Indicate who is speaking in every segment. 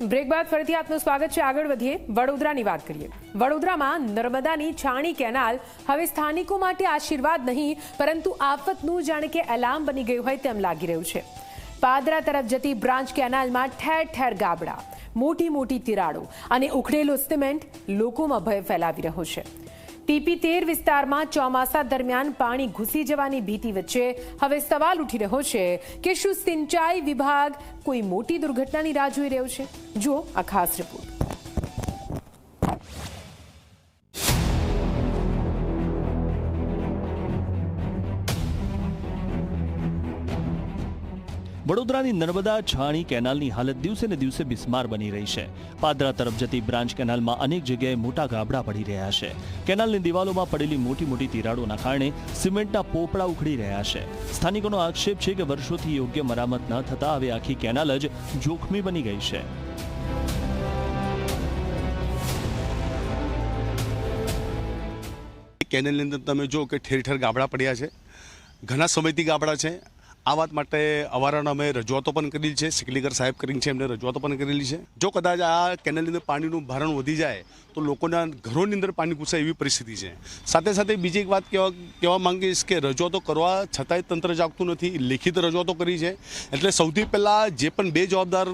Speaker 1: Break બાદ ફરીથી આપનું સ્વાગત છે। આગળ વધીએ, વડોદરાની વાત કરીએ। વડોદરામાં નર્મદાની છાણી કેનાલ હવે સ્થાનિકો માટે આશીર્વાદ નહીં પરંતુ આફતનું જાણે કે એલાર્મ બની ગયું હોય તેમ લાગી રહ્યું છે। પાદરા તરફ જતી બ્રાન્ચ કેનાલમાં ઠેર ઠેર ગાબડા, મોટી મોટી તિરાડો અને ઉખડેલો સિમેન્ટ લોકોમાં ભય ફેલાવી રહ્યો છે। TP13 વિસ્તારમાં ચોમાસા દરમિયાન પાણી ઘૂસી જવાની ભીતિ વચ્ચે હવે સવાલ ઉઠી રહ્યો છે કે શું સિંચાઈ વિભાગ કોઈ મોટી દુર્ઘટનાની રાહ જોઈ રહ્યો છે? જુઓ આ ખાસ રિપોર્ટ।
Speaker 2: વડોદરાની નર્મદા છાણી કેનાલની હાલત દિવસે ને દિવસે બિસ્માર બની રહી છે। પાદરા તરફ જતી બ્રાન્ચ કેનાલમાં અનેક જગ્યાએ મોટા ગાબડા પડી રહ્યા છે। કેનાલની દિવાલોમાં પડેલી મોટી મોટી તિરાડોના કારણે સિમેન્ટના પોપડા ઉખડી રહ્યા છે। સ્થાનિકોનો આક્ષેપ છે કે વર્ષોથી યોગ્ય મરામત ન થતા હવે આખી કેનાલ જ જોખમી બની ગઈ છે।
Speaker 3: કેનાલની અંદર તમે જો કે ઠેર ઠેર ગાબડા પડ્યા છે, ઘણા સમયથી ગાબડા છે। આ વાત માટે અવારનવાર અમે રજૂઆતો પણ કરેલી છે, સિકલીગર સાહેબ કરીને છે એમને રજૂઆતો પણ કરેલી છે। જો કદાચ આ કેનાલની અંદર પાણીનું ભારણ વધી જાય તો લોકોના ઘરોની અંદર પાણી ઘૂસે એવી પરિસ્થિતિ છે। સાથે સાથે બીજી એક વાત કહેવા માંગીશ કે રજૂઆતો કરવા છતાંય તંત્ર જાગતું નથી, લેખિત રજૂઆતો કરી છે। એટલે સૌથી પહેલાં જે પણ બે જવાબદાર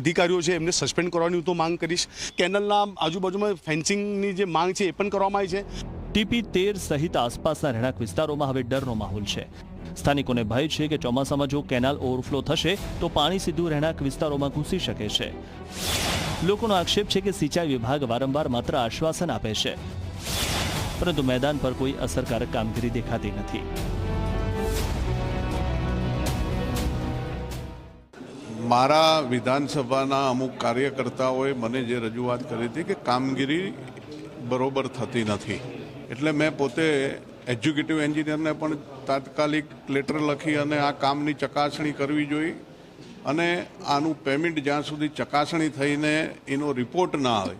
Speaker 3: અધિકારીઓ છે એમને સસ્પેન્ડ કરવાની હું તો માંગ કરીશ। કેનાલના આજુબાજુમાં ફેન્સિંગની જે માંગ છે એ પણ કરવામાં આવી છે।
Speaker 2: TP13 સહિત આસપાસના રહેણાંક વિસ્તારોમાં હવે ડરનો માહોલ છે। સ્થાનિકોને ભય છે કે ચોમાસામાં જો કેનાલ ઓવરફ્લો થશે તો પાણી સીધું રહેણાંક વિસ્તારોમાં ઘૂસી શકે છે। લોકોનો આક્ષેપ છે કે સિંચાઈ વિભાગ વારંવાર માત્ર આશ્વાસન આપે છે પરંતુ મેદાન પર કોઈ અસરકારક કામગીરી દેખાતી નથી।
Speaker 4: મારા વિધાનસભાના અમુક કાર્યકર્તાઓએ મને જે રજૂઆત કરી હતી કે કામગીરી બરોબર થતી નથી, એટલે મેં પોતે એક્ઝિક્યુટિવ એન્જિનિયરને પણ તાત્કાલિક લેટર લખી અને આ કામની ચકાસણી કરવી જોઈએ અને આનું પેમેન્ટ જ્યાં સુધી ચકાસણી થઈને એનો રિપોર્ટ ના આવે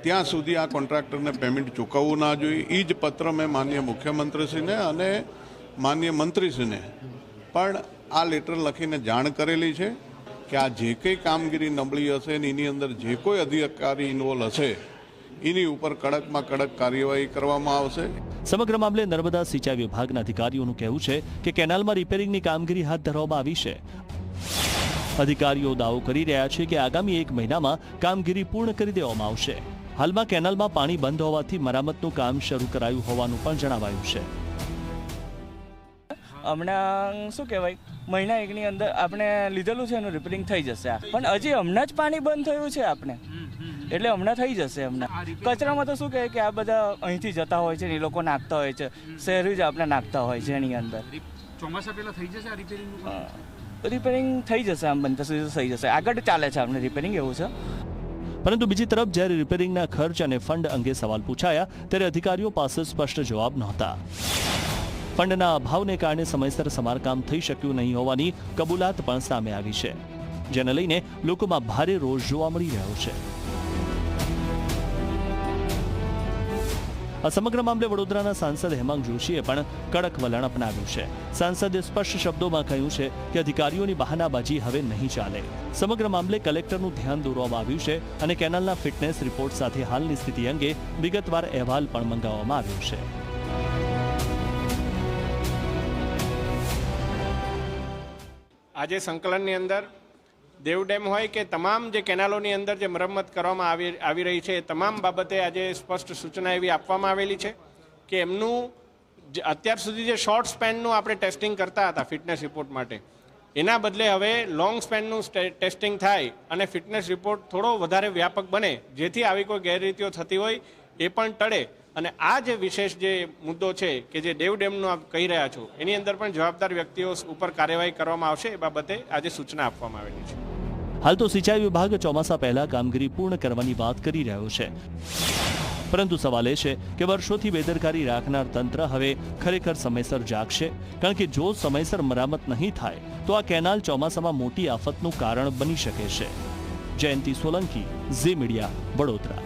Speaker 4: ત્યાં સુધી આ કોન્ટ્રાક્ટરને પેમેન્ટ ચૂકવવું ના જોઈએ। એ જ પત્ર મેં માનનીય મુખ્યમંત્રીશ્રીને અને માનનીય મંત્રીશ્રીને પણ આ લેટર લખીને જાણ કરેલી છે કે આ જે કંઈ કામગીરી નબળી હશે ને એની અંદર જે કોઈ અધિકારી ઇન્વોલ્વ હશે એની ઉપર કડકમાં કડક કાર્યવાહી કરવામાં આવશે।
Speaker 2: સમગ્ર મામલે નર્મદા સિંચાઈ વિભાગના અધિકારીઓનું કહેવું છે કે કેનાલમાં રિપેરિંગની કામગીરી હાથ ધરવામાં આવી છે। અધિકારીઓ દાવો કરી રહ્યા છે કે આગામી 1 મહિનામાં કામગીરી પૂર્ણ કરી દેવામાં આવશે। હાલમાં કેનાલમાં પાણી બંધ હોવાથી મરામતનું કામ શરૂ કરાયું હોવાનું પણ જણાવાયું છે।
Speaker 5: હમણાં શું કહેવાય, મહિના 1ની અંદર આપણે લીધેલું છે એનું રિપેરિંગ થઈ જશે, પણ હજી હમણાં જ પાણી બંધ થયું છે આપણે, એટલે હમણાં થઈ જશે। હમણાં કચરામાં તો શું કહે કે આ બધા અહીંથી જતા હોય છે ને એ લોકો નાખતા હોય છે, શહેરી જ આપણે નાખતા હોય છે એની અંદર।
Speaker 6: ચોમાસા પહેલા થઈ જશે આ
Speaker 5: રિપેરિંગ થઈ જશે, આમ બનતા સુધી થઈ જશે, આગળ ચાલે છે આપણે રિપેરિંગ, એવું છે।
Speaker 2: પરંતુ બીજી તરફ જ્યારે રિપેરિંગના ખર્ચ અને ફંડ અંગે સવાલ પૂછાયા ત્યારે અધિકારીઓ પાસે સ્પષ્ટ જવાબ નહોતા। ફંડના અભાવને કારણે સમયસર સમારકામ થઈ શક્યું નહીં હોવાની કબૂલાત પણ સામે આવી છે, જેને લઈને લોકોમાં ભારે રોષ જોવા મળી રહ્યો છે। આ સમગ્ર મામલે વડોદરાના સાંસદ હેમાંગ જોશીએ પણ કડક વલણ અપનાવ્યું છે। સાંસદે સ્પષ્ટ શબ્દોમાં કહ્યું છે કે અધિકારીઓની બહાનાબાજી હવે નહીં ચાલે। સમગ્ર મામલે કલેક્ટરનું ધ્યાન દોરવામાં આવ્યું છે અને કેનાલના ફિટનેસ રિપોર્ટ સાથે હાલની સ્થિતિ અંગે વિગતવાર અહેવાલ પણ મંગાવવામાં આવ્યો છે।
Speaker 6: આજે સંકલનની અંદર દેવ ડેમ હોય કે તમામ જે કેનાલોની અંદર જે મરમ્મત કરવામાં આવી રહી છે તમામ બાબતે આજે સ્પષ્ટ સૂચના એવી આપવામાં આવેલી છે કે એમનું અત્યાર સુધી જે શોર્ટ સ્પેનનું આપણે ટેસ્ટિંગ કરતા હતા ફિટનેસ રિપોર્ટ માટે, એના બદલે હવે લોંગ સ્પેનનું ટેસ્ટિંગ થાય અને ફિટનેસ રિપોર્ટ થોડો વધારે વ્યાપક બને, જેથી આવી કોઈ ગેરરીતિઓ થતી હોય એ પણ ટળે। અને આ જે વિશેષ જે મુદ્દો છે કે જે દેવ ડેમનું આપ કહી રહ્યા છો એની અંદર પણ જવાબદાર વ્યક્તિઓ ઉપર કાર્યવાહી કરવામાં આવશે, એ બાબતે આજે સૂચના આપવામાં આવેલી છે।
Speaker 2: હાલ તો સિંચાઈ વિભાગ ચોમાસા પહેલા કામગીરી પૂર્ણ કરવાની વાત કરી રહ્યો છે, પરંતુ સવાલ એ છે કે વર્ષોથી બેદરકારી રાખનાર તંત્ર હવે ખરેખર સમયસર જાગશે, કારણ કે જો સમયસર મરામત નહીં થાય તો આ કેનાલ ચોમાસામાં મોટી આફતનું કારણ બની શકે છે। જયંતિ સોલંકી, ઝી મીડિયા, વડોદરા।